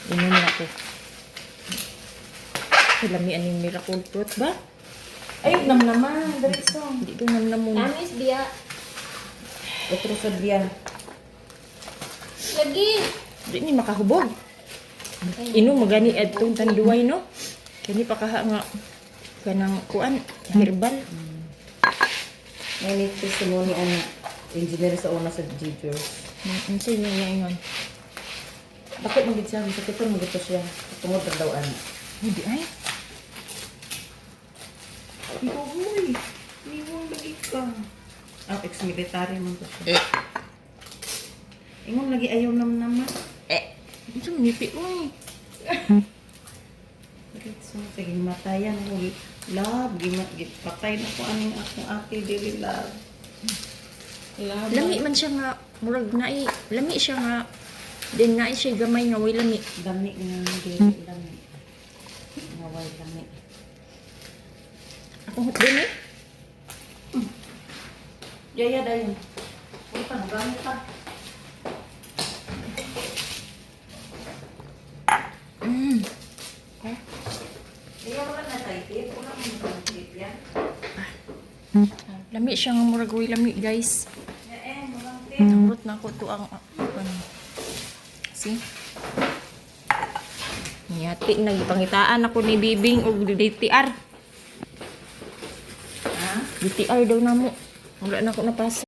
Inom na ko. Lamian yung miracle fruit ba? Ay, namnaman. Diretso. Hindi ko namnam muna. Amis biya. Otro sa diyan. Lagi. Hindi ni makahubog. Inom magani adtong tanduay no. Kani pa kaha nga kanang kuan herbal. May testimony ang engineer sa una sa G-Jurs. Unsay niya ingon? Bakit magit siya? Sakit ko magito siya. Tungod ra daw ana. Hindi ay. Uy, niwang lagi ka. Ex-military man to siya. Ingon lagi ayaw naman. Ito manipi uy. So, sige, matayan ko. Love, patay na ko aning akong ate, dili love. Love. Lami man siya nga murag naay. Lami siya nga din naay siya gamay nga way lami. Dami nga, dili dami. Naway dami. Ako hot din eh. Yaya dayon. Uy, panagamit pa. Yaya, wala na tayo. Wala mo na yan. Lami siya nga murag way lami guys. Walang Nangurot na ako to ang see? Niyati nagpangitaan ako ni Bibing og DTR. Ha? DTR daw na mo. Wala na ako napasa.